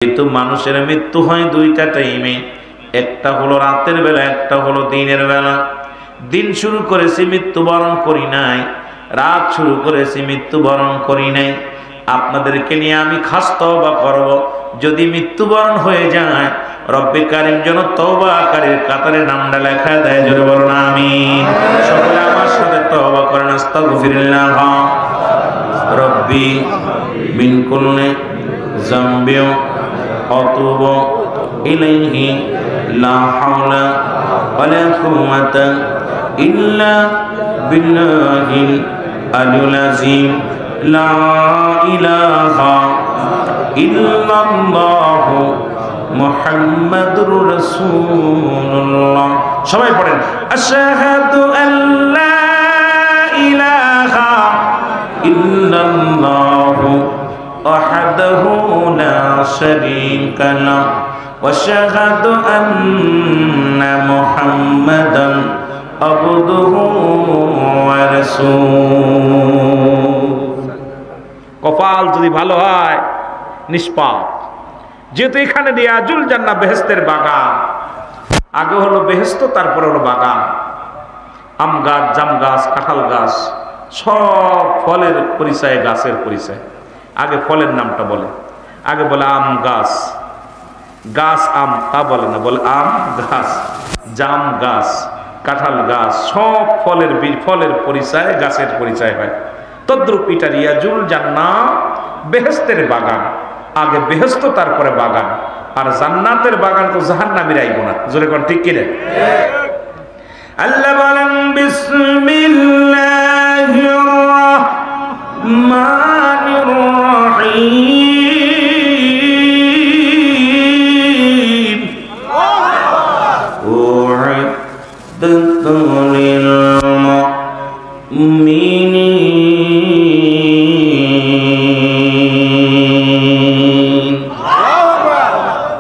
কিন্তু মানুষের মৃত্যু হয় দুইটা টাইমে, একটা হলো রাতের বেলা, একটা হলো দিনের বেলা। দিন শুরু করেছি মৃত্যুবরণ করি নাই, রাত শুরু করেছি মৃত্যুবরণ করি নাই। আপনাদেরকে নিয়ে আমি খাস তওবা করব, যদি মৃত্যুবরণ হয়ে যায় রব্বে কারীম যেন তওবাকারীর কাতারে নামটা লেখা দেয়। জোরে বলুন আমিন। সকলে আমার সাথে তওবা করেন। আস্তাগফিরুল্লাহ রব্বি মিন কুল্লি যামবিন আতুবু ইলাইহি লা হাওলা ওয়ালা কুওয়াতা ইল্লা বিল্লাহিল আলিয়্যিল আযীম। লা ইলাহা ইল্লাল্লাহু মুহাম্মাদুর রাসূলুল্লাহ। সবাই পড়েন আশহাদু আল্লা ইলাহা ইল্লাল্লাহু ওয়াহদাহু লা শারীকা লাহু ওয়া আশহাদু আন্না মুহাম্মাদান আবদুহু ওয়া রাসূলুহু। কপাল যদি ভালো হয় নিষ্পাপ, যেহেতু এখানে রিয়াজুল জান্নাহ বেহেশতের বাগান, আগে হলো বেহেশত তারপরে হলো বাগান। আম গাছ, জাম গাছ, কাঁঠাল গাছ, সব ফলের পরিচয়, গাছের পরিচয়। আগে ফলের নামটা বলে, আগে বলে আম গাছ, গাছ আম তা বলে না, বলে আম গাছ, জাম গাছ, কাঁঠাল গাছ, সব ফলের ফলের পরিচয়, গাছের পরিচয় হয়। তদ্রূপ এটা রিয়াজুল জান্নাহ বেহেশতের বাগান, আগে বেহেশত তারপরে বাগান। আর জান্নাতের বাগান তো জাহান্নামীরা আইব না। জোরে কোন ঠিক কি না? আল্লাহ বলেন বিসমিল্লাহির রাহমানির রাহিম। উ'ইদ্দাত লিল মুমিনিন।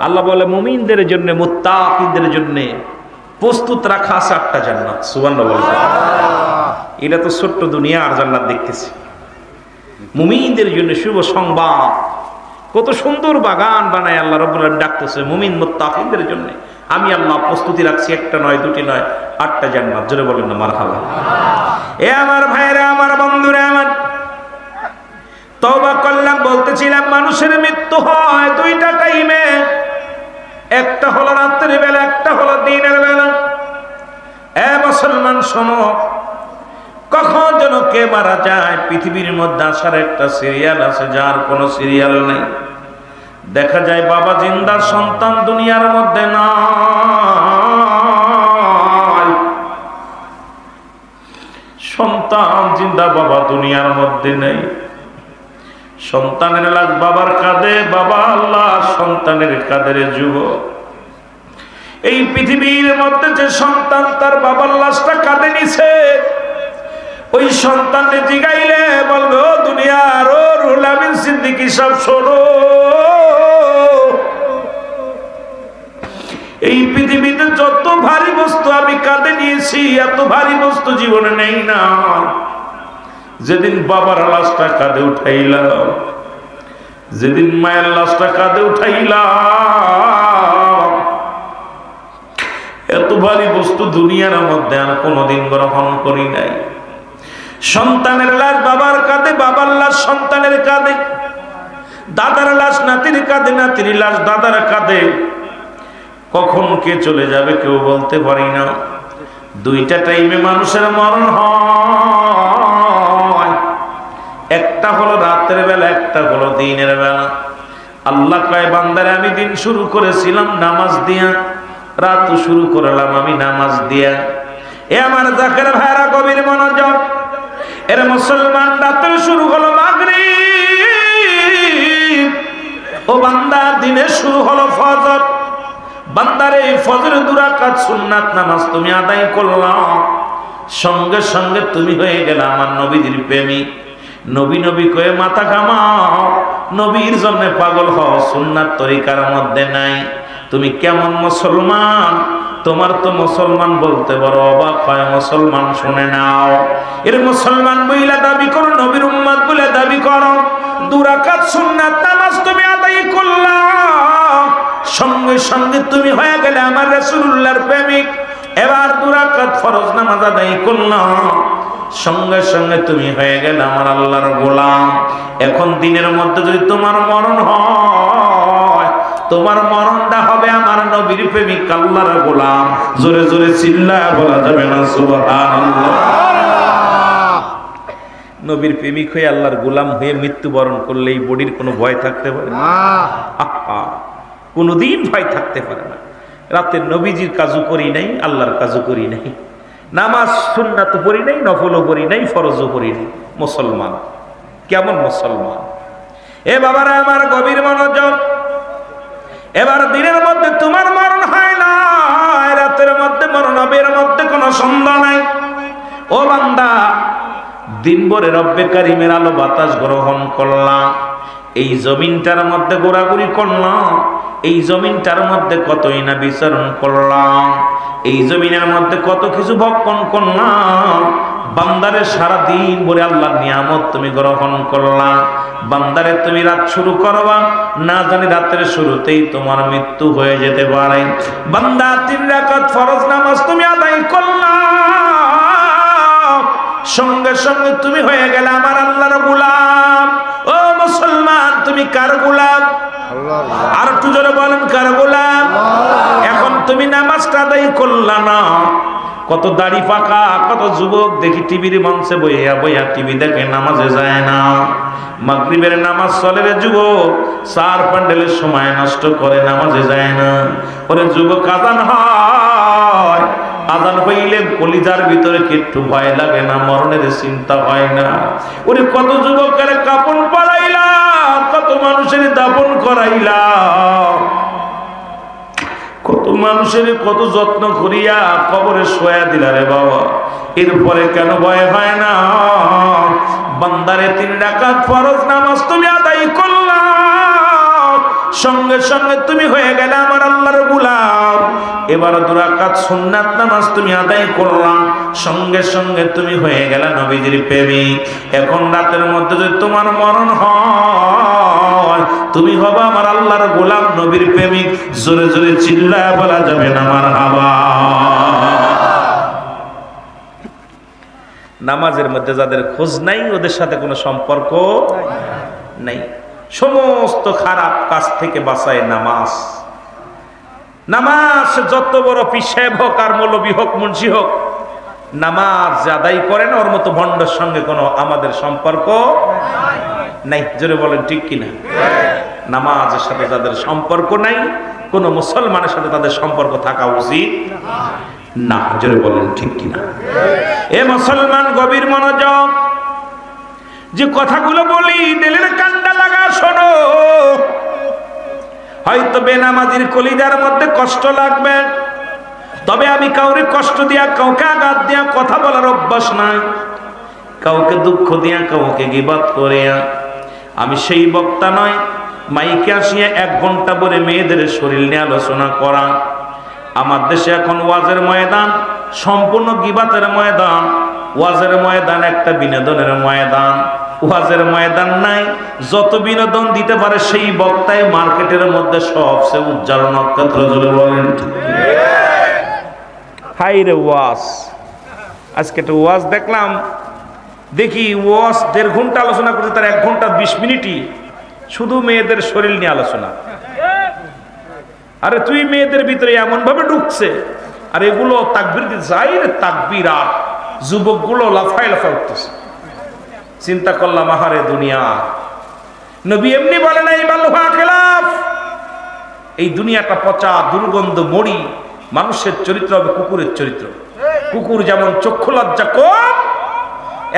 আল্লাহ বলে মুমিনদের জন্য, মুত্তাকিদের জন্য প্রস্তুত রাখা আছে 8টা জান্নাত। সুবহানাল্লাহ বলে। এটা তো ছোট্ট দুনিয়া, আর জান্নাত দেখতেছি। মুমিনদের জন্য শুভ সংবাদ, কত সুন্দর বাগান বানায় আল্লাহ রাব্বুল আলামিন ডাকতেছে মুমিন মুত্তাকিদের জন্য। আমি আল্লাহ প্রস্তুতি রাখছি, একটা নয়, দুটি নয়, 8টা জান্নাত। জোরে বলেন না মারহাবা। এ আমার ভাইরা, আমার বন্ধুরা, আমার তওবা করলাম। বলতেছিলাম মানুষের মৃত্যু হয় দুইটা টাইমে, একটা হলো রাতের বেলা, একটা হলো দিনের বেলা। এ মুসলমান শোনো, কখন যেন কে মারা যায় পৃথিবীর মধ্যে আসার একটা সিরিয়াল আছে, যার কোনো সিরিয়াল নেই। দেখা যায় বাবা জিন্দা, সন্তান দুনিয়ার মধ্যে নাই। সন্তান জিন্দা, বাবা দুনিয়ার মধ্যে নেই। সন্তানের লাশ বাবার কাঁধে, বাবা আল্লাহ সন্তানের কাঁধে। যুবক, এই পৃথিবীর মধ্যে যে সন্তান তার বাবার লাশটা কাঁধে নিছে, ওই সন্তানকে জিগাইলে বলবে ও দুনিয়ার ও রুহুল আমিন সিদ্দিকী সব শোনো, এই পৃথিবীতে যত ভারী বস্তু আমি কাঁধে নিয়েছি, এত ভারী বস্তু জীবনে নেই না। যেদিন বাবার লাশটা কাঁধে উঠাইলাম, যেদিন মায়ের লাশটা কাঁধে উঠাইলাম, এত ভারী বস্তু দুনিয়ার মধ্যে আর কোনোদিন গ্রহণ করি নাই। সন্তানের লাশ বাবার কাঁধে, বাবার লাশ সন্তানের কাঁধে, দাদার লাশ নাতির কাঁধে, নাতির লাশ দাদার কাঁধে। কখন কে চলে যাবে কেউ বলতে পারি না। দুইটা টাইমে মানুষের মরণ হয়, একটা হলো রাতের বেলা, একটা হলো দিনের বেলা। আল্লাহ কয় বান্দারে আমি দিন শুরু করেছিলাম নামাজ দিয়া, রাতও শুরু করলাম আমি নামাজ দিয়া। এ আমার জাকের ভাইরা গভীর মনোযোগ। এর মুসলমান, রাতের শুরু হলো মাগরিব, ও বান্দা দিনে শুরু হলো ফজর। বান্দার এই ফজরের 2 রাকাত সুন্নাত নামাজ তুমি আদায় করলাম, সঙ্গে সঙ্গে তুমি হয়ে গেলে আমার নবীর প্রেমিক। নবী নবী কয়ে মাথা ঘামাও, নবীর জন্য পাগল হও, সুন্নাত তরিকার মধ্যে নাই। তুমি কেমন মুসলমান? তোমার তো মুসলমান বলতে বড় অবাক হয়। মুসলমান শুনে নাও, এর মুসলমান বইলা দাবি করো, নবীর উম্মত বলে দাবি করো, 2 রাকাত সুন্নাত নামাজ তুমি আদায় করলা, সঙ্গে তুমি হয়ে গেলে আমার রাসূলুল্লাহর প্রেমিক। এবার 2 রাকাত ফরজ নামাজ আদায় করলাম, সঙ্গে সঙ্গে তুমি হয়ে গেলে আমার আল্লাহর গোলাম। এখন দিনের মধ্যে যদি তোমার মরণ হয়, তোমার মরণটা হবে আমার নবীর প্রেমিক আল্লাহর গোলাম। জোরে জোরে চিল্লায় বলা যাবে না সুবহানাল্লাহ। নবীর প্রেমিক হয়ে আল্লাহর গোলাম হয়ে মৃত্যুবরণ করলে এই বডির কোনো ভয় থাকতে পারে না, কোনোদিন ভয় থাকতে পারে না। রাতের নবীজির কাজও করি নাই, আল্লাহর কাজও করি নাই, নামাজ সুন্নাত পড়ি নাই, নফলও পড়ি নাই, ফরজও পড়ি নাই। মুসলমান কেমন মুসলমান? এ বাবারা আমার গভীর মনোযোগ। এবার দিনের মধ্যে তোমার মরণ হয় না, রাতের মধ্যে মরণ হবে, এর মধ্যে কোনো সন্দেহ নাই। ও বান্দা, দিনভরে রব্বে কারিমের আলো বাতাস গ্রহণ করলাম, এই জমিনটার মধ্যে ঘোরাঘুরি করলাম, এই জমিনটার মধ্যে কতই না বিচরণ করলাম, এই জমিনের মধ্যে কত কিছু ভক্ষণ করলাম। বান্দারে সারাদিন ভরে আল্লাহর নিয়ামত তুমি গ্রহণ করলা। বান্দারে তুমি রাত শুরু করবা, না জানি রাতের শুরুতেই তোমার মৃত্যু হয়ে যেতে পারে। বান্দা 3 রাকাত ফরজ নামাজ তুমি আদায় করলা, সঙ্গে সঙ্গে তুমি হয়ে গেলে আমার আল্লাহর গোলাম। ও মুসলমান, তুমি কার গোলাম? আর একটু জোরে বলেন, কার গোলাম? এখন তুমি নামাজটা আদায় করলা না। কত দাড়ি পাকা, কত যুবক দেখি টিভির মঞ্চে বইয়া বইয়া টিভি দেখে, নামাজে যায় না। মাগরিবের নামাজ চলে রে যুবক, 4 প্যান্ডেলের সময় নষ্ট করে, নামাজে যায় না। ওরে যুবক, আজান হয়, আজান হইলে কলিজার ভিতরে কি একটু ভয় লাগে না? মরণের চিন্তা হয় না? ওরে কত যুবকের কাপন পরাইলা, কত মানুষের দাপন করাইলা, কত মানুষের কত যত্ন করিয়া কবরে শোয়া দিলা রে বাবা। এরপরে কেন ভয় হয় না? বান্দারে 3 রাকাত ফরজ নামাজ তুমি আদায় করলা, সঙ্গে সঙ্গে তুমি হয়ে গেলে আমার আল্লাহর গোলাম। এবার 2 রাকাত সুন্নাত নামাজ তুমি আদায় করলা, সঙ্গে সঙ্গে তুমি হয়ে গেলে নবীজির প্রেমিক। এখন রাতের মধ্যে যদি তোমার মরণ হয়, তুমি হবা আমার আল্লাহর গোলাম, নবীর প্রেমিক। জোরে জোরে চিল্লায় বলা যাবে না মারহাবা। নামাজের মধ্যে যাদের খোঁজ নাই, ওদের সাথে কোনো সম্পর্ক নাই। সমস্ত খারাপ কাজ থেকে বাঁচায় নামাজ। নামাজ যত বড় পীর সাহেব হোক আর মৌলবী হোক, মুন্সি হোক, নামাজ আদায় করে না, ওর মতো ভণ্ডের সঙ্গে কোনো আমাদের সম্পর্ক নাই। জোরে বলেন ঠিক কিনা? নামাজের সাথে যাদের সম্পর্ক নাই, কোন মুসলমানের সাথে তাদের সম্পর্ক থাকা উচিত না। জোরে বলেন ঠিক কিনা? এ মুসলমান, গভীর মনোযোগ। যে কথাগুলো বলি দিলের কান্ডা লাগা শোনো। হয়তো বেনামাজির কলিজার মধ্যে কষ্ট লাগবে, তবে আমি কাউরে কষ্ট দিয়া, কাউকে আঘাত দিয়া কথা বলার অভ্যাস নাই, কাউকে দুঃখ দিয়া, কাউকে গীবত করিয়া আমি সেই বক্তা নয়। মাইকে আসিয়া 1 ঘন্টা পরে মেয়েদের শরীর নিয়ে আলোচনা করা। আমার দেশে এখন ওয়াজের ময়দান সম্পূর্ণ গীবাতের ময়দান। ওয়াজের ময়দান একটা বিনোদনের ময়দান। ওয়াজের ময়দান নাই, যত বিনোদন দিতে পারে সেই বক্তাই মার্কেটের মধ্যে সবচেয়ে উজ্জ্বল নক্ষত্র। জুড়ে বলেন হাই রে ওয়াজ। আজকে একটা ওয়াজ দেখলাম, দেখি ওয়াজ 1.5 ঘন্টা আলোচনা করতে, তার 1 ঘন্টা 20 মিনিটই শুধু মেয়েদের শরীর নিয়ে আলোচনা। আরে তুই মেয়েদের ভিতরে এমন ভাবে ঢুকছে, আর এগুলো তাকবীর যাই রে তাকবীর, আর যুবকগুলো লাফায় লাফায় উঠতেছে। চিন্তা করলাম, আহারে দুনিয়া, নবী এমনি বলে নাই বালুহা খেলাফ। এই দুনিয়াটা পচা, দুর্গন্ধ, মরি। মানুষের চরিত্র হবে কুকুরের চরিত্র। কুকুর যেমন চক্ষু লজ্জা কম,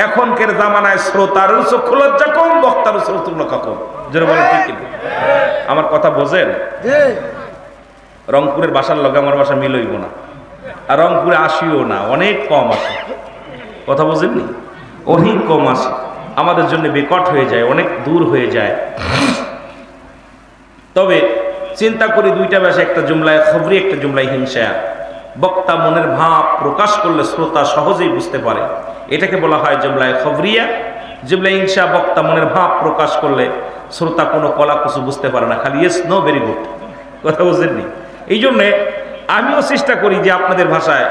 এখনকার জামানায় শ্রোতারও চক্ষু লজ্জা কম, বক্তারও চক্ষু লজ্জা কম। যেন বলে ঠিক কিনা? আমার কথা বোঝেন? রংপুরের বাসার লগে আমার বাসা মিলইব না, আর রংপুরে আসিও না, অনেক কম আসে। কথা বোঝেননি? অনেক কম আসে, আমাদের জন্য বিকট হয়ে যায়, অনেক দূর হয়ে যায়। তবে চিন্তা করি, 2টা ভাষা, একটা জুমলায় খবরি, একটা জুমলায় হিংসা। বক্তা মনের ভাব প্রকাশ করলে শ্রোতা সহজেই বুঝতে পারে, এটাকে বলা হয় জুমলায় খবরিয়া। জুমলায় হিংসা, বক্তা মনের ভাব প্রকাশ করলে শ্রোতা কোনো কলা কিছু বুঝতে পারে না, খালি ইয়েস নো ভেরি গুড। কথা বুঝেননি? এই জন্যে আমিও চেষ্টা করি যে আপনাদের ভাষায়,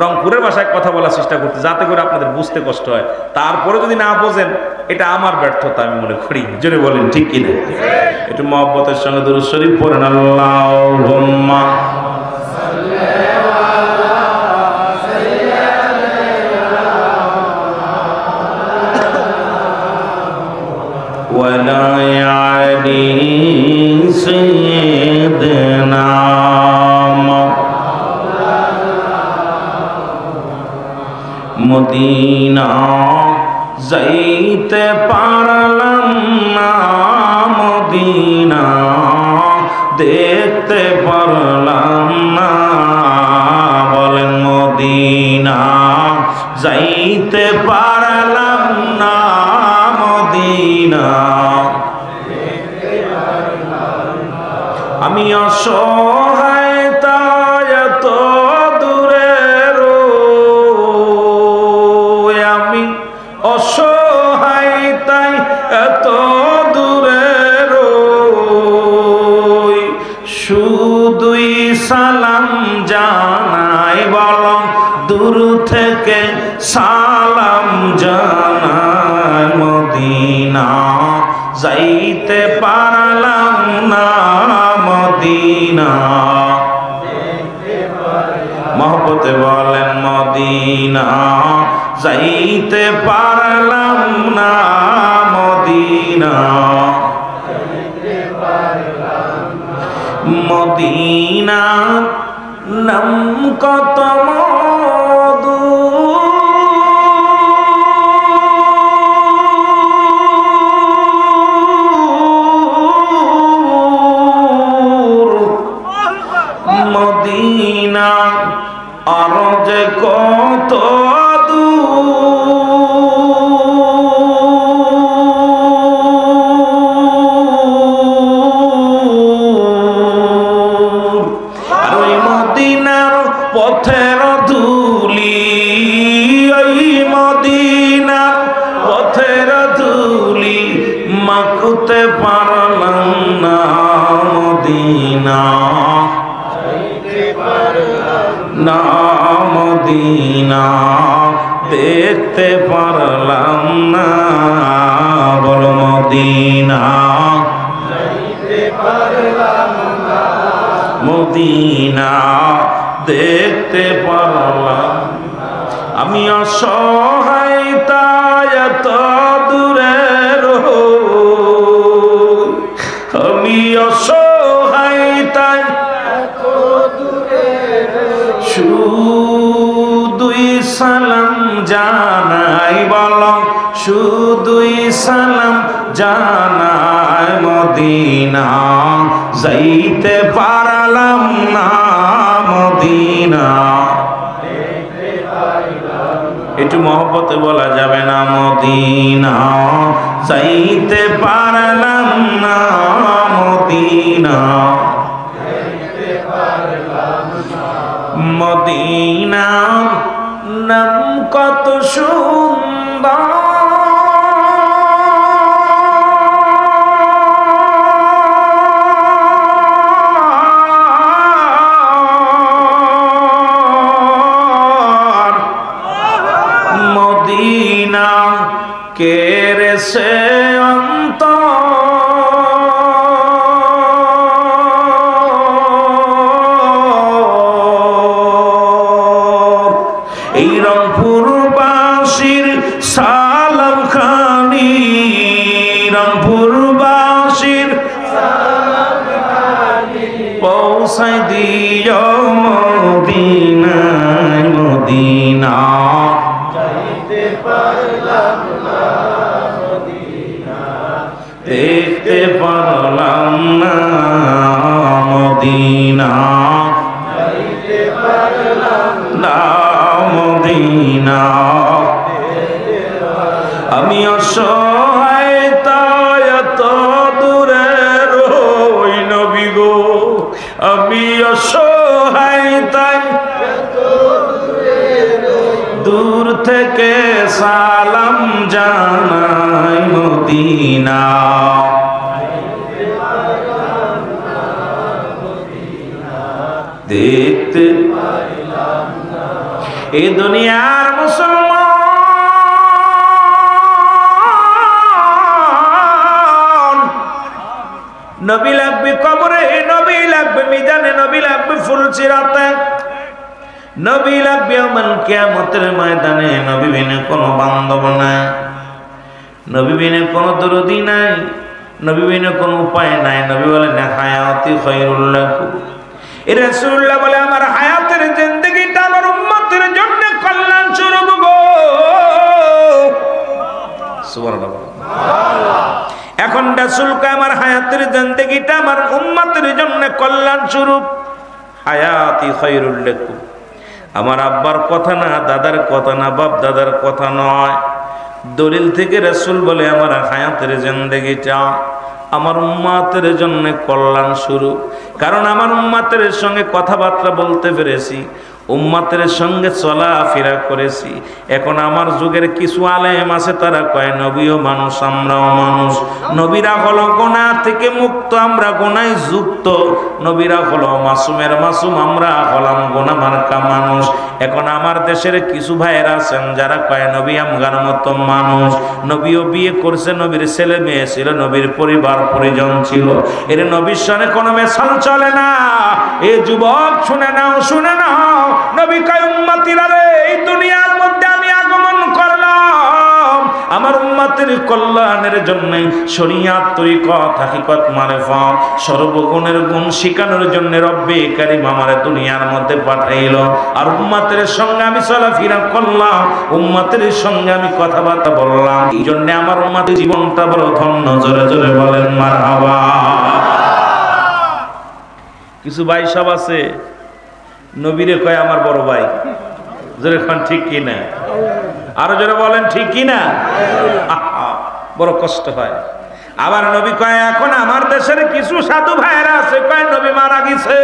রংপুরের ভাষায় কথা বলার চেষ্টা করতে, যাতে করে আপনাদের বুঝতে কষ্ট হয়। তারপরে যদি না বোঝেন, এটা আমার ব্যর্থতা আমি মনে করি। জোরে বলেন ঠিক কিনা? একটু মহব্বতের সঙ্গে দুরূদ শরীফ পড়েন। আল্লাহুম্মা ওয়ালা আলি সাইয়্যিদিনা মদিনা যাইতে পারলাম না, মদিনা দেখতে পারলাম না। বলেন মদিনা যাইতে পারলাম না, মদিনা আমি অসহায় তাই এত দূরে রই, আমি অসহায় তাই এত দূরে রই, শুধুই সালাম জানাই। বল দূর থেকে সালাম জানাই, মদিনা যাইতে পারলাম না, মদিনা মহব্বতে বলেন মদিনা যাইতে পারলাম না, মদিনা মদিনা নাম কত মধু, মদিনা আর যে কত পথের ধুলি, ওই মদিনার পথের ধুলি মাখতে পারলাম না, মদিনা না মদিনা দেখতে পারলাম না। বল মদিনা মদিনা দেখতে পারলাম, আমি অসহায় তাই এত দূরে রই, আমি অসহায় তাই শুধুই সালাম জানাই। বল শুধুই সালাম জানাই, মদিনা যাইতে পারলাম না, মদিনা একটু মহব্বতে বলা যাবে না, মদিনা যাইতে পারলাম না, মদিনা মদিনা নাম কত সুন্দর, মদিনা কেরে সে এই রংপুরবাসীর সালাম খানি, রংপুরবাসীর পৌঁছাই দিও মদিনায়, মদিনা দেখতে পারলাম না, মদিনা না মদিনা আমি অসহায় তাই এত দূরে রই, নবী গো আমি অসহায় তাই দূর থেকে সালাম জানাই, মদিনা দেখতে এই দুনিয়ার মুসলমান নবী লাগবে কবরে, নবী লাগবে মিজানে, নবী লাগবে ফুলসিরাতে, নবী লাগবে ইয়াউমুল কিয়ামতের ময়দানে। নবী বিনে কোনো বান্ধব নাই, নবী বিনে কোনো দরদি নাই, নবী বিনে কোনো উপায় নাই। নবী বলেন হায়াতি খায়রুল লাকুম, এ রাসূলুল্লাহ বলে আমার হায়াতের জিন্দেগিটা আমার উম্মতের জন্য কল্যাণ স্বরূপ গো। সুবহানাল্লাহ। এখন রাসূল কয় আমার হায়াতের জিন্দেগিটা আমার উম্মতের জন্য কল্যাণ স্বরূপ। হায়াতি খায়রুল লাকুম, আমার আব্বার কথা না, দাদার কথা না, বাপ দাদার কথা নয়, দলিল থেকে রাসূল বলে আমার হায়াতের জিন্দেগিটা আমার উম্মতের জন্য কল্যাণ স্বরূপ। কারণ আমার উম্মতের সঙ্গে কথাবার্তা বলতে পেরেছি, উম্মতের সঙ্গে চলাফেরা করেছি। এখন আমার যুগের কিছু আলেম আছে, তারা কয় নবীও মানুষ, আমরাও মানুষ। নবীরা হলো গুনাহ থেকে মুক্ত, আমরা গুনায় যুক্ত। নবীরা হলো মাসুমের মাসুম, আমরা হলাম গুনাহ মার্কা মানুষ। এখন আমার দেশের কিছু ভাইয়েরা আছেন যারা কয় নবী আমগার মতো মানুষ, নবীও বিয়ে করছে, নবীর ছেলে মেয়ে ছিল, নবীর পরিবার পরিজন ছিল, এর নবীর সঙ্গে কোনো মেশাল চলে না। এ যুবক শুনে নাও, শুনে নাও, নবী কয় উম্মতিরা রে, এই দুনিয়ার মধ্যে আমি আগমন করলাম আমার উম্মতের কল্যাণের জন্য, শরীয়ত তরিকত হাকিকত মারিফত সর্বগুণের গুণ শিখানোর জন্য রব্বে কারীম আমারে দুনিয়ার মধ্যে পাঠাইল। আর উম্মতের সঙ্গে আমি চলাফেরা করলাম, উম্মতের সঙ্গে আমি কথাবার্তা বললাম, এই জন্য আমার উম্মতের জীবনটা বড় ধন্য। জোরে জোরে বলেন মারহাবা। কিছু ভাই সব আছে নবীরে কয় আমার বড় ভাই, জোরে খান ঠিক কি না? আরো জোরে বলেন ঠিক কি না? বড় কষ্ট হয়। আবার নবী কয় এখন আমার দেশের কিছু সাধু ভাইরা আছে কয় নবী মারা গেছে।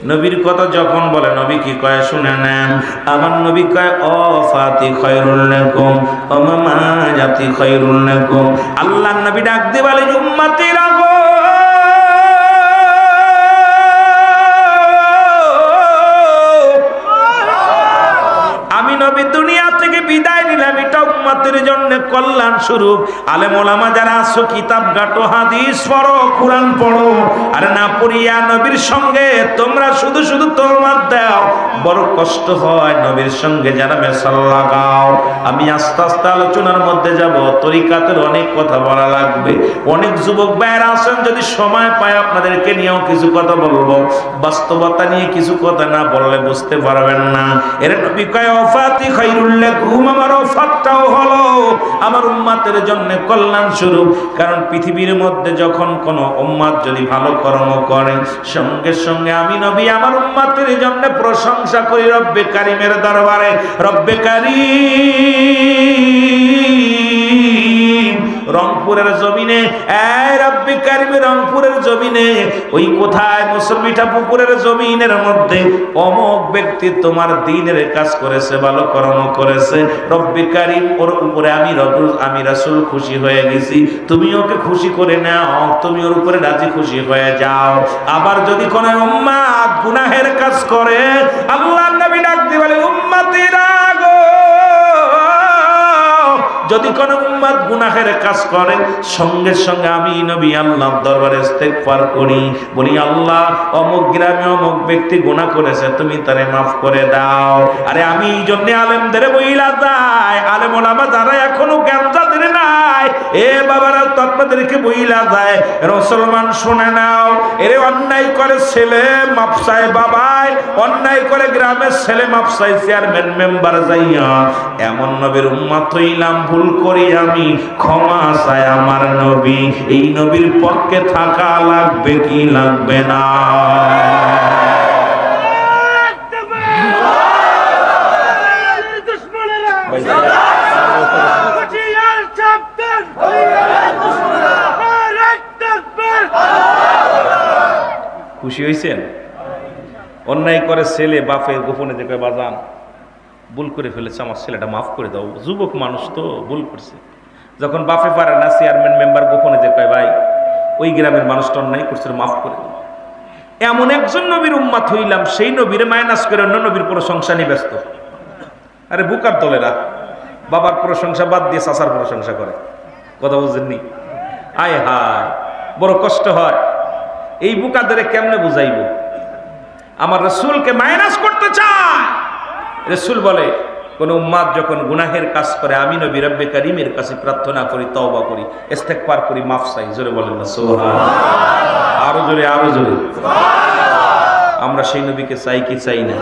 নবীর কথা যখন বলে নবী কি কয় শুনে নেন। আমার নবী কয় ও ফাতি খায়রুল লাকুম ও মামায়াতি খায়রুল লাকুম। আল্লাহর নবী ডাক দিয়ে বলে উম্মতিরা গো, আমি নবী দুনিয়া থেকে বিদায় নিলাম, এটা উম্মতের জন্য কল্যাণ স্বরূপ। আলেম ওলামা যারা আছো কিতাব ঘাটো, হাদিস পড়ো, কুরআন পড়ো, আর না পড়িয়া নবীর সঙ্গে তোমরা শুধু শুধু তোরমাত দাও, বড় কষ্ট হয়। নবীর সঙ্গে যারা মেশাল লাগাও। আমি আস্তে আস্তে আলোচনার মধ্যে যাব, তরিকাতের অনেক কথা বলা লাগবে। অনেক যুবক ভাইরা আছেন, যদি সময় পায় আপনাদেরকে নিয়েও কিছু কথা বলবো। বাস্তবতা নিয়ে কিছু কথা না বললে বুঝতে পারবেন না। এর নবী কয় ওফাতি খায়রুল লাকুম, আমার ওফাতটাও হলো আমার উম্মতের জন্য কল্যাণ স্বরূপ। কারণ পৃথিবীর মধ্যে যখন কোন উম্মত যদি ভালো কর্ম করে, সঙ্গে সঙ্গে আমি নবী আমার উম্মতের জন্য প্রশংসা করি রব্বে কারীমের দরবারে। রব্বে কারীম রংপুরের জমিনে, এই রব্বে কারীম রংপুরের জমিনে, ওই কোথায় মুসলমিটা পুকুরের জমিনের মধ্যে অমুক ব্যক্তি তোমার দ্বীনের কাজ করেছে, ভালো কর্ম করেছে, রব্বে কারীম ওর উপরে আমি রাসূল খুশি হয়ে গেছি, তুমি ওকে খুশি করে নাও, তুমি ওর উপরে রাজি খুশি হয়ে যাও। আবার যদি কোন উম্মত গুনাহের কাজ করে, আল্লাহর নবী ডাক দিয়ে বলে উম্মতিরা গো, যদি কোন উম্মত গুনাহের কাজ করে, সঙ্গে সঙ্গে আমি নবী আল্লাহর দরবারে ইস্তেগফার করি, বলি আল্লাহ অমুক গ্রামে অমুক ব্যক্তি গুনাহ করেছে, তুমি তারে মাফ করে দাও। আরে আমি এই জন্য আলেমদের বইলা যায়, আলেম ওলামা যারা এখনো জ্ঞান যাদের নাই, এ বাবারা তো আপনাদেরকে বইলা যায়, মুসলমান শুনে নাও, এরে অন্যায় করে ছেলে মাপ চায় বাবাই, অন্যায় করে গ্রামের ছেলে মাপ চায় চেয়ারম্যান মেম্বার যাইয়া, এমন নবীর উম্মত হইলাম, ভুল করি আমি, ক্ষমা চায় আমার নবী। এই নবীর পক্ষে থাকা লাগবে কি লাগবে না? খুশি হয়েছেন? অন্যায় করে ছেলে বাপের গোপনে দেখে বাজান ভুল করে ফেলেছে, আমার ছেলেটা মাফ করে দাও। যুবক মানুষ তো ভুল করছে, যখন বাপে পারে না, চেয়ারম্যান মেম্বার গোপনে যে কয় ভাই ওই গ্রামের মানুষটা অন্যায় করছে, মাফ করে দাও। এমন একজন নবীর উম্মত হইলাম, সেই নবীর মাইনাস করে অন্য নবীর প্রশংসা নিয়ে ব্যস্ত। আরে বুকার দলেরা বাবার প্রশংসা বাদ দিয়ে চাচার প্রশংসা করে, কথা বুঝেননি? আয় হায়, বড় কষ্ট হয়। এই বুকাদের কেমনে বুঝাইব? আমার রাসূলকে মাইনাস করতে চায়। রাসূল বলে, কোন উম্মাত যখন গুনাহের কাজ করে, আমি নবী রব্বে কারীমের কাছে প্রার্থনা করি, তওবা করি, ইস্তেগফার করি, মাফ চাই। জোরে বলেন না সুবহানাল্লাহ। আরো জোরে, আরো জোরে। আমরা সেই নবীকে চাই কি চাই না?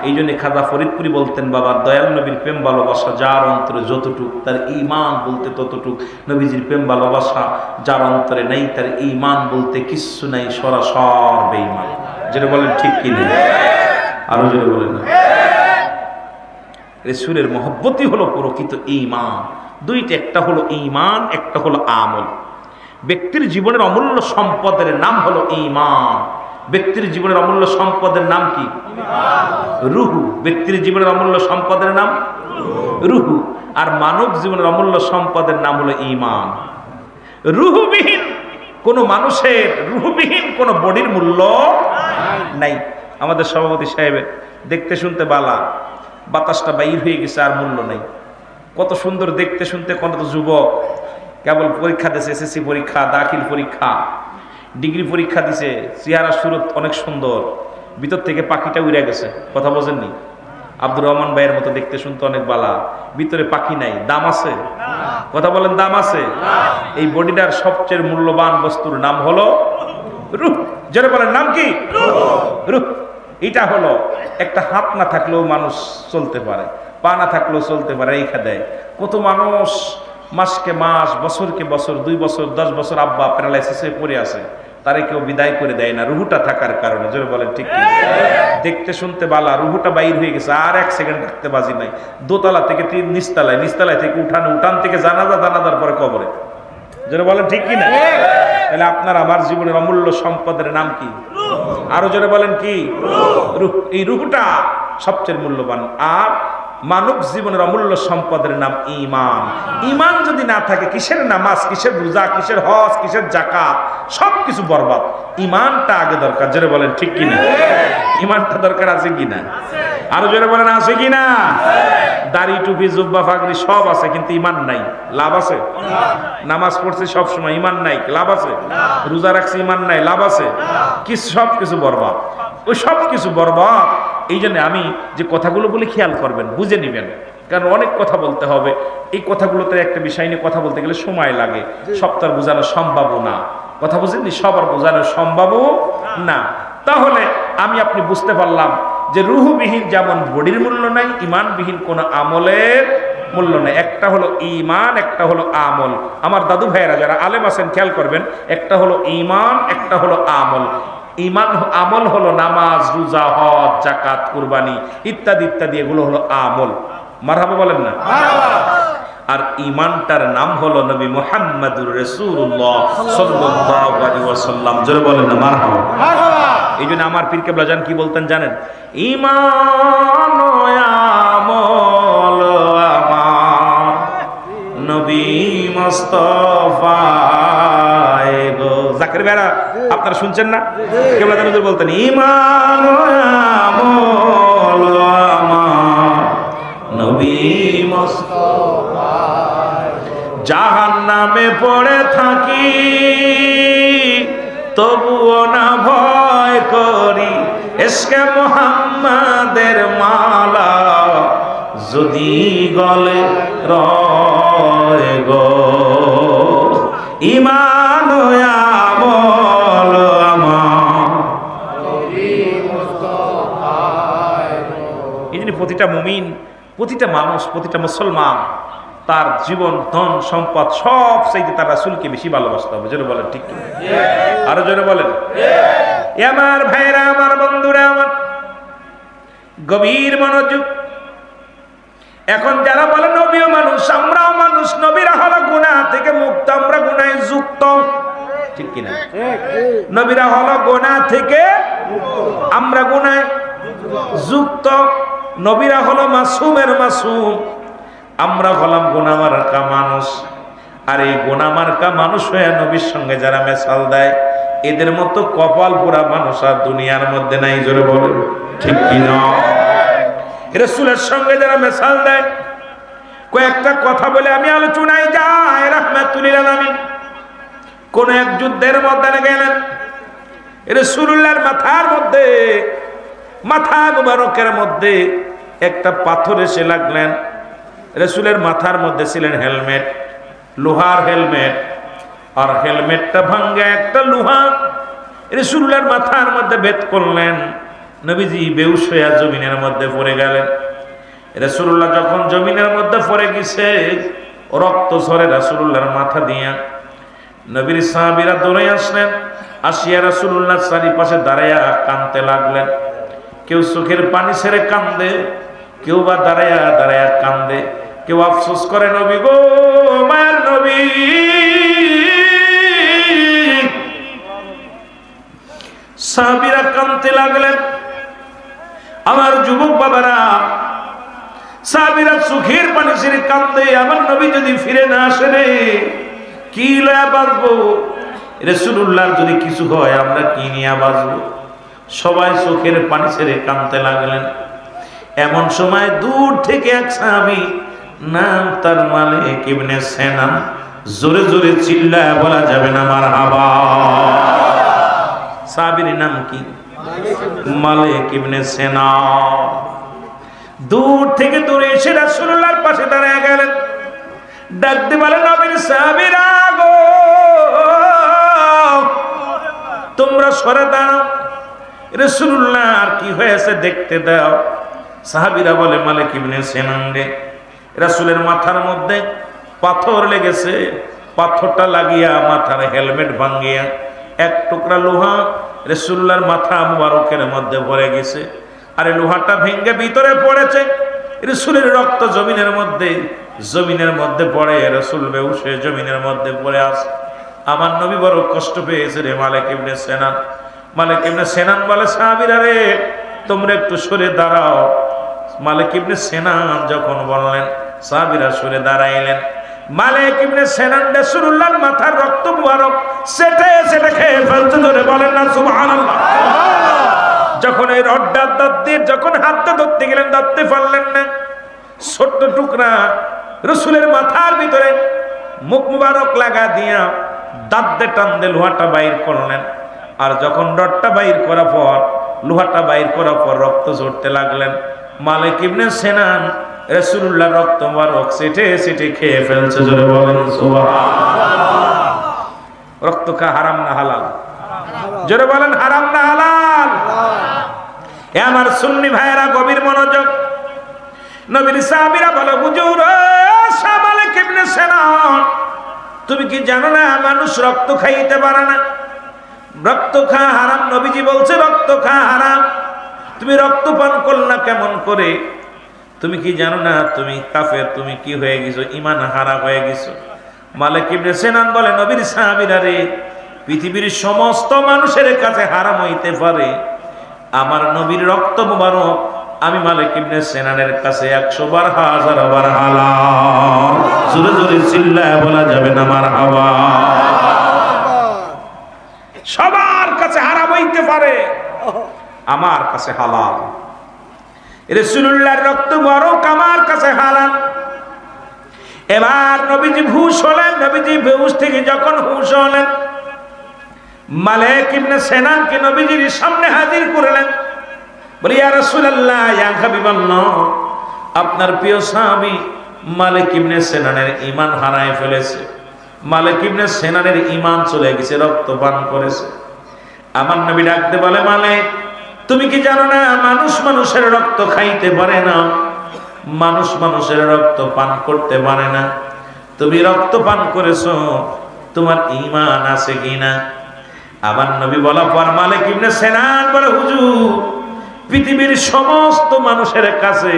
এই জন্য খাজা ফরিদপুরি বলতেন, বাবা দয়াল নবীর প্রেম ভালোবাসা যার অন্তরে যতটুক, তার ঈমান বলতে ততটুক। নবীজির প্রেম ভালোবাসা যার অন্তরে নেই, তার ঈমান বলতে কিচ্ছু নাই, সরাসর বেঈমান। যেটা বলেন ঠিক কি না? আরো জোরে বলেন না। রাসূলের মহব্বতই হলো প্রকৃত ঈমান। দুইটা, একটা হলো ঈমান, একটা হলো আমল। ব্যক্তির জীবনের অমূল্য সম্পদের নাম হলো ঈমান। ব্যক্তির জীবনের অমূল্য সম্পদের নাম কি? রুহু। ব্যক্তির জীবনের অমূল্য সম্পদের নাম রুহু। আর মানব জীবনের অমূল্য সম্পদের নাম হলো ঈমান। রুহুবিহীন কোন মানুষের, রুহুবিহীন কোন বডির মূল্য নাই। আমাদের সভাপতি সাহেবের দেখতে শুনতে বালা, বাতাসটা বাইর হয়ে গেছে, আর মূল্য নাই। কত সুন্দর দেখতে শুনতে, কত যুবক কেবল পরীক্ষা দিয়েছে, এসএসসি পরীক্ষা, দাখিল পরীক্ষা, ডিগ্রি পরীক্ষা দিছে, চেহারা সুরত অনেক সুন্দর, ভিতর থেকে পাখিটা উড়ে গেছে। কথা বোঝেননি? আব্দুর রহমান ভাইয়ের মতো দেখতে শুনতে অনেক বালা, ভিতরে পাখি নাই। দাম আছে? কথা বলেন, দাম আছে? এই বডিটার সবচেয়ে মূল্যবান বস্তুর নাম হলো রূহ। যারা বলেন নাম কি? রূহ। এটা হলো, একটা হাত না থাকলেও মানুষ চলতে পারে, পা না থাকলেও চলতে পারে, রেখা দেয়। কত মানুষ মাসকে মাস, বছরকে বছর, 2 বছর, 10 বছর আব্বা প্যারালাইসিসে পড়ে আছে, তারে কেউ বিদায় করে দেয় না, রুহুটা থাকার কারণে। জোরে বলেন ঠিক কি? দেখতে শুনতে বালা, রুহুটা বাইর হয়ে গেছে, আর 1 সেকেন্ড থাকতে বাজি নাই। দোতলা থেকে নিচতলায়, নিচতলায় থেকে উঠানে, উঠান থেকে জানাজা, জানাজার পরে কবরে। জোরে বলেন ঠিক কি না? তাহলে আপনার আমার জীবনের অমূল্য সম্পদের নাম কি? আরো জোরে বলেন কি? রূহ। এই রূহটা সবচেয়ে মূল্যবান। আর মানব জীবনের অমূল্য সম্পদের নাম ঈমান। ঈমান যদি না থাকে, কিসের নামাজ, কিসের রোজা, কিসের হজ, কিসের যাকাত, সবকিছু বরবাদ। ঈমানটা আগে দরকার। জোরে বলেন ঠিক কিনা? ঈমানটা দরকার আছে কিনা? আরো জোরে বলেন আছে কিনা? দাড়ি, টুপি, জুব্বা, পাগড়ি সব আছে, কিন্তু ঈমান নাই, লাভ আছে? নামাজ পড়ছে সব সময়, ঈমান নাই, লাভ আছে? রোজা রাখছে, ঈমান নাই, লাভ আছে? কি সব কিছু বরবাদ। ওই সব কিছু বরবাদ। এই জন্য আমি যে কথাগুলো বলি খেয়াল করবেন, বুঝে নিবেন, কারণ অনেক কথা বলতে হবে। এই কথাগুলোতে একটা বিষয় নিয়ে কথা বলতে গেলে সময় লাগে, সব তো আর বোঝানো সম্ভব না। কথা বুঝেননি? সবার বোঝানো সম্ভব না। তাহলে আমি আপনি বুঝতে পারলাম যে রুহুবিহীন যেমন বডির মূল্য নাই, ঈমানবিহীন কোনো আমলের মূল্য নেই। একটা হলো ঈমান, একটা হলো আমল। আমার দাদু ভাইয়েরা যারা আলেম আছেন খেয়াল করবেন, একটা হলো ঈমান, একটা হলো আমল। ঈমান, আমল হলো নামাজ, রোজা, হজ, যাকাত, কুরবানি ইত্যাদি ইত্যাদি, এগুলো হলো আমল। মারহাবা বলেন না? আর ঈমানটার নাম হলো নবী মুহাম্মদুর রাসূলুল্লাহ সাল্লাল্লাহু আলাইহি ওয়াসাল্লাম। জোরে বলেন না মারহাবা। এই জন্য আমার পীর কেবলা জান কি বলতেন জানেন? ঈমান ও আমল আমার নবী মুস্তাফায়ে গো। জাকির ভাইরা আপনারা শুনছেন না? কেবলা জান হুজুর বলতেন, ঈমান ও আমল আমার নবী মুস্তাফায়ে। জাহান্নামে পড়ে থাকি তবুও না ভয় করি, ইশকে মুহাম্মাদের মালা যদি গলে রয় গো। ঈমান ও আমল আমার নবী মুস্তাফায়ে। এই জন্য প্রতিটা মুমিন, প্রতিটা মানুষ, প্রতিটা মুসলমান তার জীবন, ধন, সম্পদ সব চাইতে তার রাসূলকে বেশি ভালোবাসতে হবে। জোরে বলেন ঠিক কি? আরো জোরে বলেন। আমার ভাইরা, আমার বন্ধুরা, আমার গভীর মনোযোগ। এখন যারা বলে নবীও মানুষ, আমরাও মানুষ, নবীরা হলো গুনাহ থেকে মুক্ত, আমরা গুনাহে যুক্ত, ঠিক কিনা? নবীরা হলো গুনাহ থেকে, আমরা গুনাহে যুক্ত। নবীরা হলো মাসুমের মাসুম, আমরা হলাম গুনাহ মার্কা মানুষ। আর এই গুনাহ মার্কা মানুষ হয়ে নবীর সঙ্গে যারা মেশাল দেয়, এদের মতো কপাল পোড়া মানুষ আর দুনিয়ার মধ্যে নাই, জোরে বলে ঠিক কিনা? রাসূলের সঙ্গে যারা মেশাল দেয়, কয়েকটা কথা বলে আমি আলোচনায় যাই। রাহমাতুল লিল আলামিন কোন এক যুদ্ধের মধ্যে গেলেন, রাসূলুল্লাহর মাথার মধ্যে, মাথা মুবারকের মধ্যে একটা পাথর এসে লাগলেন। রাসূলের মাথার মধ্যে ছিলেন হেলমেট, লোহার হেলমেট, আর হেলমেটটা ভাঙ্গা একটা লোহা রাসূলুল্লাহর মাথার মধ্যে ভেদ করলেন। নবীজি বেহুশ হয়ে জমিনের মধ্যে পড়ে গেলেন। রাসূলুল্লাহ যখন জমিনের মধ্যে পড়ে গেছে, রক্ত ঝরে রাসূলুল্লাহর মাথা দিয়া। নবীর সাহাবীরা দৌড়ে আসলেন, আসিয়া রাসূলুল্লাহর চারিপাশে দাঁড়াইয়া কাঁদতে লাগলেন। কেউ চোখের পানি ছেড়ে কান্দে, কেউ বা দাঁড়াইয়া দাঁড়াইয়া কান্দে, কেউ আফসোস করে, নবী গো, মায়ের নবী। সাহাবীরা কাঁদতে লাগলেন। আমার যুবক বাবারা, সাহাবীরা চোখের পানি ছেড়ে কান্দে, আমার নবী যদি ফিরে না আসে রে, কি লয়া বাঁচবো? রাসূলুল্লাহর যদি কিছু হয় আমরা কি নিয়ে বাঁচবো? সবাই চোখের পানি ছেড়ে কাঁদতে লাগলেন। এমন সময় দূর থেকে এক সাহাবী, নাম তার মালিক ইবনে সিনান, জোরে জোরে চিল্লায় বলা যাবে না মারহাবা। সাহাবীর নাম কি? মালিক ইবনে সিনান। দূর থেকে দূরে এসে রাসূলুল্লাহর পাশে দাঁড়িয়ে গেলেন। ডাকতে বলেন, নবীর সাহাবীরা গো, তোমরা সরে দাঁড়াও, রাসূলুল্লাহ আর কি হয়েছে দেখতে দাও। সাহাবীরা বলে, মালিক ইবনে সিনান রে, রাসূলের মাথার মধ্যে পাথর লেগেছে, পাথরটা লাগিয়া মাথার হেলমেট ভাঙ্গিয়া এক টুকরা লোহা রাসূলুল্লাহর মাথা মুবারকের মধ্যে পড়ে গেছে। আরে লোহাটা ভেঙে ভিতরে পড়েছে, রাসূলের রক্ত জমিনের মধ্যে পড়ে, রাসূল বেহুশ হয়ে জমিনের মধ্যে পড়ে আছে। আমার নবী বড় কষ্ট পেয়েছে রে মালিক ইবনে সিনান। মালিক ইবনে সিনান বলে, সাহাবীরা রে, তোমরা একটু সরে দাঁড়াও। মালিক ইবনে সিনান যখন বললেন, সাহাবীরা সরে দাঁড়াইলেন। মালিক ইবনে সিনান রাসূলুল্লাহর মাথার রক্ত মুবারক সেটে সেটে খেয়ে ফেলতে, ধরে বলেন না সুবহানাল্লাহ। যখন এই রডটা দাঁত দিয়ে যখন হাতটা ধরতে গেলেন, ধরতে পারলেন না। ছোট্ট টুকরা রাসূলের মাথার ভিতরে মুখ মুবারক লাগা দিয়া দাঁত দিয়ে টান দিয়ে লোহাটা বাইর করলেন। আর যখন রডটা বাইর করার পর, লোহাটা বাইর করার পর রক্ত ঝরতে লাগলেন। মালিক ইবনে সিনান রাসূলুল্লাহর রক্ত মুবারক সেটে সেটে খেয়ে ফেলছে, জোরে বলেন সুবহানাল্লাহ। রক্ত খাওয়া হারাম না হালাল? জোরে বলেন হারাম না হালাল? এ আমার সুন্নি ভাইয়েরা, গভীর মনোযোগ। নবীর সাহাবীরা বলে, হুজুর মালিক ইবনে সিনান, তুমি কি জানো না মানুষ রক্ত খাইতে পারে না? রক্ত খাওয়া হারাম। নবীজি বলছে রক্ত খাওয়া হারাম, তুমি রক্ত পান করলা কেমন করে? তুমি কি জানো না তুমি কাফের, তুমি কি হয়ে গেছো? ঈমান হারা হয়ে গেছো। মালিক ইবনে সিনান বলে, নবীর সাহাবীরা রে, পৃথিবীর সমস্ত মানুষের কাছে হারাম হইতে পারে, আমার নবীর রক্ত মুবারক আমি মালিক ইবনে সিনানের কাছে 100 বার 1000 বার হালাল। জোরে জোরে চিল্লায় বলা যাবে না মারহাবা। সবার কাছে হারাম হইতে পারে, আমার কাছে হালাল। রাসূলুল্লাহর রক্ত মুবারক আমার কাছে হালাল। এবার নবীজি হুঁশ হলেন। নবীজি বেহুশ থেকে যখন হুঁশ হলেন, মালিক ইবনে সিনানকে নবীজির সামনে হাজির করলেন। বলি, ইয়া রাসূলুল্লাহ, ইয়া হাবিবাল্লাহ, আপনার প্রিয় সাহাবী মালিক ইবনে সিনানের ঈমান হারায় ফেলেছে। মালিক ইবনে সিনানের ঈমান চলে গেছে, রক্ত পান করেছে। আমার নবী ডাকতে বলে, মালিক, তুমি কি জানো না মানুষ মানুষের রক্ত খাইতে পারে না, মানুষ মানুষের রক্ত পান করতে পারে না। তুমি রক্ত পান করেছো, তোমার ঈমান আছে কিনা? আমার নবী বলা পর মালিক ইবনে সিনান বলে, হুজুর, পৃথিবীর সমস্ত মানুষের কাছে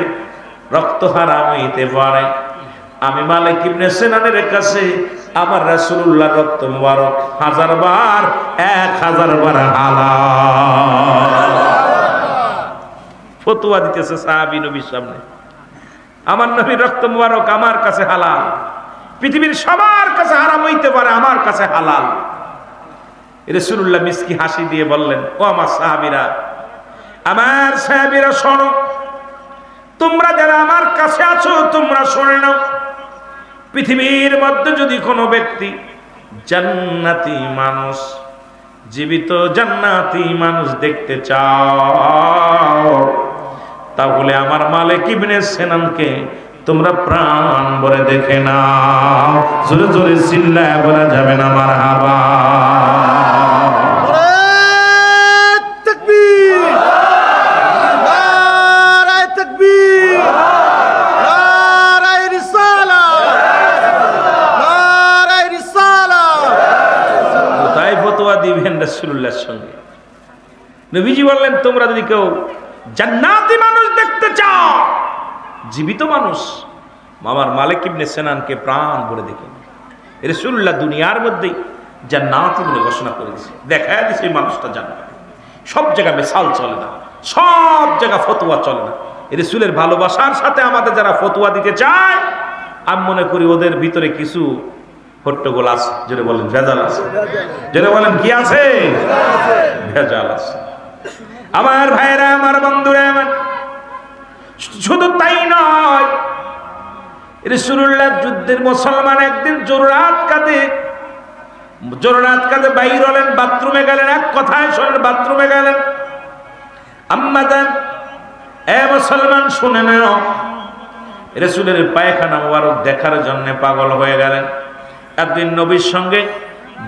রক্ত হারাম হইতে পারে, আমি মালিক ইবনে সিনানের কাছে আমার রাসূলুল্লাহর রক্ত মুবারক 1000 বার 1000 বার হালাল। ফতোয়া দিতেছে সাহাবী নবীর সামনে, আমার নবীর রক্ত মুবারক আমার কাছে হালাল, পৃথিবীর সবার কাছে হারাম হইতে পারে, আমার কাছে হালাল। রাসূলুল্লাহ মিসকি হাসি দিয়ে বললেন, ও আমার সাহাবীরা শোনো, তোমরা যারা আমার কাছে আছো তোমরা শুনে নাও, পৃথিবীর মধ্যে যদি কোনো ব্যক্তি জান্নাতি মানুষ, জীবিত জান্নাতি মানুষ দেখতে চাও, তাহলে আমার মালিক ইবনে সিনানকে তোমরা প্রাণ ভরে দেখে নাও। জোরে জোরে চিল্লায় বলা যাবে না মারহাবা। দিবেন রাসূলুল্লাহর সঙ্গে। নবীজি বললেন, তোমরা যদি কেউ জান্নাতি মানুষ দেখতে চাও, জীবিত মানুষ, আমার মালিক ইবনে সিনানকে প্রাণ ভরে দেখেন। রাসূলুল্লাহ দুনিয়ার মধ্যেই জান্নাতি বলে ঘোষণা করে দিয়েছে, দেখায় দিয়েছে এই মানুষটা জান্নাতি। সব জায়গায় মিসাল চলে না, সব জায়গায় ফতোয়া চলে না। রাসূলের ভালোবাসার সাথে আমাদের যারা ফতোয়া দিতে চায়, আমি মনে করি ওদের ভিতরে কিছু হট্টগোল আছে। যেটা বলেন ভেজাল আছে, যেটা বলেন কি আছে, ভেজাল আছে। আমার ভাইরা, আমার বন্ধুরা, শুধু তাই নয়, রাসূলুল্লাহ যুদ্ধের মুসলমান একদিন জোররাত কাঁদে বাইর হলেন, বাথরুমে গেলেন। এক কথায় শোনেন, বাথরুমে গেলেন। আম্মা জান, এ মুসলমান শুনে নাও, রাসূলের পায়খানা মুবারক দেখার জন্য পাগল হয়ে গেলেন। একদিন নবীর সঙ্গে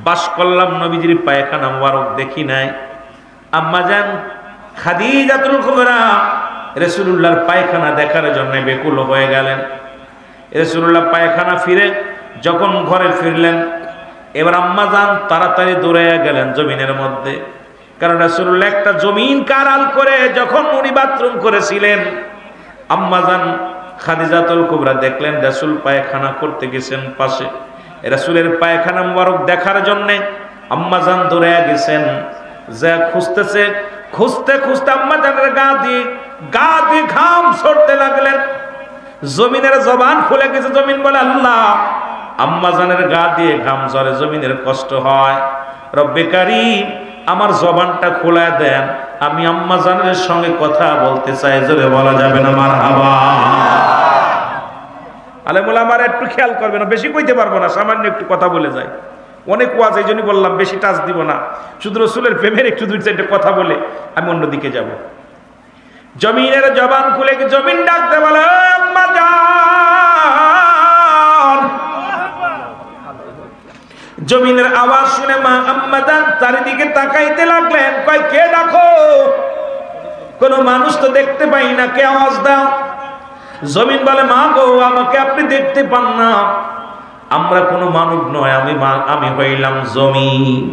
বাস করলাম, নবীজির পায়খানা মুবারক দেখি নাই। আম্মা জান খাদিজাতুল কুবরা রাসূলুল্লাহর পায়খানা দেখার জন্য বেকুল হয়ে গেলেন। রাসূলুল্লাহ পায়খানা ফিরে যখন ঘরে ফিরলেন, এবার আম্মা জান তাড়াতাড়ি দৌড়ে গেলেন জমিনের মধ্যে, কারণ রাসূলুল্লাহ একটা জমিন কারাল করে যখন উনি বাথরুম করেছিলেন, আম্মা জান খাদিজাতুল কুবরা দেখলেন রাসূল পায়খানা করতে গেছেন পাশে। রাসূলের পায়খানা মুবারক দেখার জন্য আম্মা জান দৌড়ে গেছেন, যা খুঁজতেছে, খুঁজতে খুঁজতে আম্মা জানের গা দিয়ে ঘাম ছড়তে লাগলেন। জমিনের জবান খুলে গেছে, জমিন বলে আল্লাহ। আম্মা জানের গা দিয়ে ঘাম ঝরে, জমিনের কষ্ট হয়। রব্বে কারীম, আমার জবানটা খোলা দেন, আমি আম্মা জানের সঙ্গে কথা বলতে চাই। জোরে বলা যাবে না মারহাবা। আলেমুল আমার একটু খেয়াল করবে না, বেশি কইতে পারবো না, সামান্য একটু কথা বলে যাই। অনেক ওয়াজ, এই জন্যই বললাম বেশি টাচ দিব না, শুধু রাসূলের প্রেমের একটু দুই চারটে কথা বলে আমি অন্যদিকে যাব। জমিনের জবান খুলে জমিন ডাকতে বলে, আম্মা জান। জমিনের আওয়াজ শুনে মা আম্মা জান চারিদিকে তাকাইতে লাগলেন, কয় কে ডাকো? কোনো মানুষ তো দেখতে পাই না, কে আওয়াজ দাও? জমিন বলে, মা গো, আমাকে আপনি দেখতে পান না, আমরা কোনো মানব নয়, আমি হইলাম জমিন।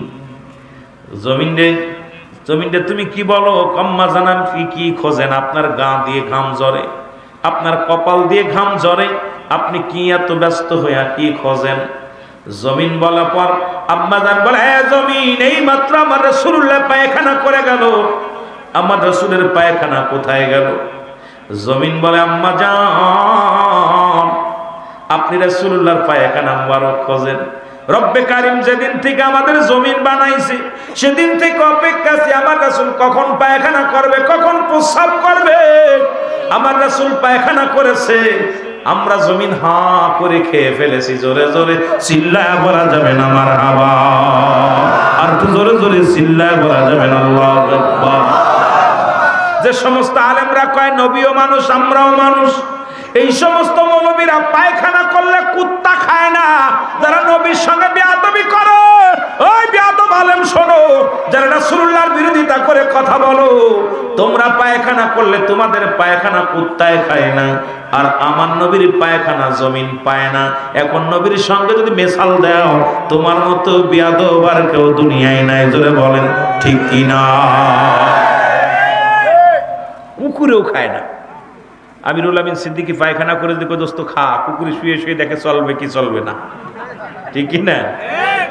জমিন রে তুমি কি বলো? আম্মা জানান কি খোঁজেন? আপনার গা দিয়ে ঘাম ঝরে, আপনার কপাল দিয়ে ঘাম ঝরে, আপনি কি এত ব্যস্ত হইয়া কি খোঁজেন? জমিন বলা পর আম্মা জান বলে, হ্যাঁ জমিন, এই মাত্র আমার রাসূলুল্লাহ পায়খানা করে গেল, আমার রাসূলের পায়খানা কোথায় গেল? জমিন বলে, আম্মা জান, আপনি রাসূলুল্লাহর পায়খানা মুবারক খোঁজেন। রব্বে কারীম যেদিন থেকে আমাদের জমিন বানাইছে, সেদিন থেকে অপেক্ষা আছি আমার রাসূল কখন পায়খানা করবে, কখন প্রস্রাব করবে। আমার রাসূল পায়খানা করেছে, আমরা জমিন হা করে খেয়ে ফেলেছি। জোরে জোরে চিল্লায় বলা যাবে না মারহাবা। আর তো জোরে জোরে চিল্লায় বলা যাবে না আল্লাহু আকবার। যে সমস্ত আলেমরা কয় নবীও মানুষ, আমরাও মানুষ, এই সমস্ত মৌলবীরা পায়খানা করলে কুত্তা খায় না। যারা নবীর সঙ্গে বেয়াদবি করে, ওই বেয়াদব আলেম শোনো, যারা রাসূলুল্লাহর বিরোধিতা করে কথা বলো, তোমরা পায়খানা করলে তোমাদের পায়খানা কুত্তায় খায় না, আর আমার নবীর পায়খানা জমিন পায় না। এখন নবীর সঙ্গে যদি মেশাল দাও, তোমার মতো বেয়াদব আর কেউ দুনিয়ায় নাই। জোরে বলেন ঠিক কিনা? কুকুরেও খায় না। আমিরুল আমিন সিদ্দিকী পায়খানা করে দেখো দোস্ত খা, কুকুরে শুয়ে শুয়ে দেখে চলবে কি চলবে না, ঠিক কি না?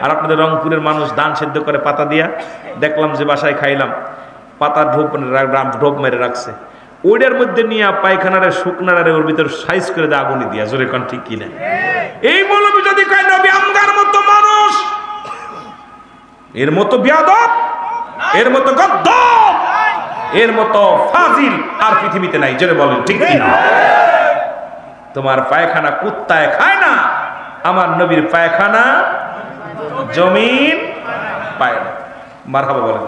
আর আপনাদের রংপুরের মানুষ ধান সেদ্ধ করে পাতা দিয়া, দেখলাম যে বাসায় খাইলাম, পাতা ঢোপ মেরে রাখছে, ওইটার মধ্যে নিয়ে পায়খানারে শুকনারে ওর ভিতর সাইজ করে দেয় আগুনি দিয়া। জোরে কোন ঠিক কিনা? এই মৌলবি যদি কয় নবী আমগার মতো মানুষ, এর মতো বিয়াদব, এর মতো গদ্দপ, এর মতো ফাজিল আর পৃথিবীতে নাই। জোরে বলেন ঠিক কি না? তোমার পায়খানা কুত্তায় খায় না, আমার নবীর পায়খানা জমিন পায় না। মারহাবা বলেন।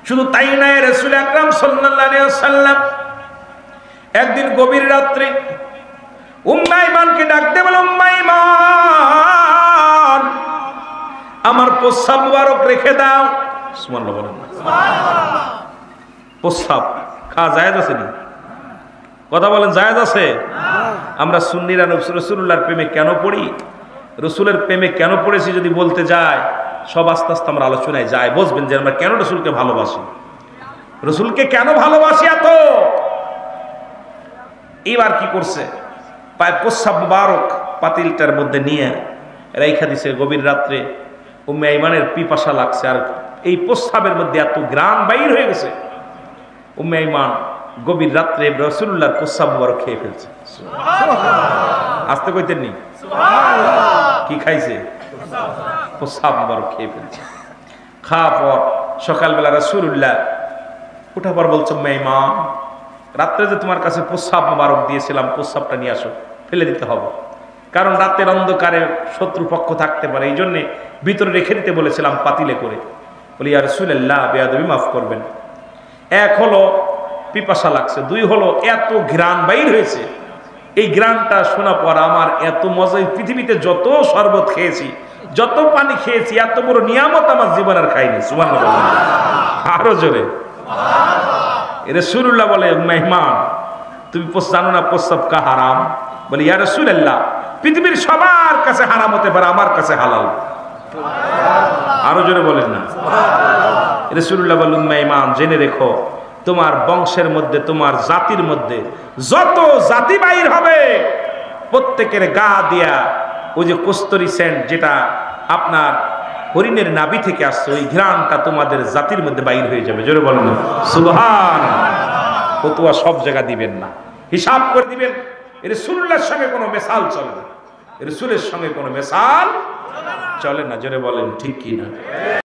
শুধু তাই নয়, রাসূল আকরাম সাল্লাল্লাহু আলাইহি ওয়াসাল্লাম একদিন গভীর রাত্রে উম্মে আইমানকে ডাকতে বলে, উম্মে আইমান, আমার প্রস্রাব মুবারক রেখে দাও। সুবহানাল্লাহ বলেন। সুবহানাল্লাহ। প্রস্রাব খাওয়া জায়েজ আছে নি? কথা বলেন, জায়েজ আছে? আমরা সুন্নিরা রাসূলুল্লাহর প্রেমে কেন পড়ি, রসুলের প্রেমে কেন পড়েছি যদি বলতে যায়, সব আস্তে আস্তে আমরা আলোচনায় যাই, বুঝবেন যে আমরা কেন রসুলকে ভালোবাসি, রসুলকে কেন ভালোবাসি এত। এবার কি করছে, পায় প্রস্রাব মুবারক পাতিলটার মধ্যে নিয়ে রাইখা দিছে। গভীর রাত্রে উম্মে আইমানের পিপাসা লাগছে, আর এই প্রস্রাবের মধ্যে এত ঘ্রাণ বাইর হয়ে গেছে, উম্মে আইমান গভীর রাত্রে রাসূলুল্লাহর প্রস্রাব মুবারক খেয়ে ফেলছে। আসতে কইতেন নি? কি খাইছে? প্রস্রাব মুবারক খেয়ে ফেলছে। খাওয়ার পর সকালবেলা রাসূলুল্লাহ উঠার পর বলছে, উম্মে আইমান, রাত্রে যে তোমার কাছে প্রস্রাব মুবারক দিয়েছিলাম, প্রস্রাবটা নিয়ে আসো, ফেলে দিতে হবে, কারণ রাতের অন্ধকারে শত্রুপক্ষ থাকতে পারে, এই জন্যে ভিতরে রেখে দিতে বলেছিলাম পাতিলে করে। বলি, ইয়া রাসূলুল্লাহ, বেয়াদবি মাফ করবেন। এক হলো পিপাসা লাগছে, দুই হলো এত ঘ্রাণ বাইর হয়েছে, এই ঘ্রাণটা শোনা পর আমার এত মজা, পৃথিবীতে যত শরবত খেয়েছি, যত পানি খেয়েছি, এত বড় নিয়ামত আমার জীবন আর খাইনি। সুবহানাল্লাহ। আরো জোরে। রাসূলুল্লাহ বলে, মেহমান, তুমি জানো না প্রস্রাব কা হারাম? বলি, ইয়া রাসূলুল্লাহ, পৃথিবীর সবার কাছে হারাম হতে পারে, আমার কাছে হালাল। আরো জোরে বলেন না। রাসূলুল্লাহ বললেন, মেহমান, জেনে রেখো, তোমার বংশের মধ্যে, তোমার জাতির মধ্যে যত জাতি বাইর হবে, প্রত্যেকের গা দিয়া ওই যে কস্তুরী সেন্ট, যেটা আপনার হরিণের নাভি থেকে আসছে, ওই ঘ্রাণটা তোমাদের জাতির মধ্যে বাইর হয়ে যাবে। জোরে বলেন সুবহানাল্লাহ। ফতোয়া সব জায়গা দিবেন না, হিসাব করে দিবেন। রাসূলুল্লাহর সঙ্গে কোনো মেসাল চলে না, রাসূলের সঙ্গে কোনো মেসাল চলে না। জোরে বলেন ঠিক কি না?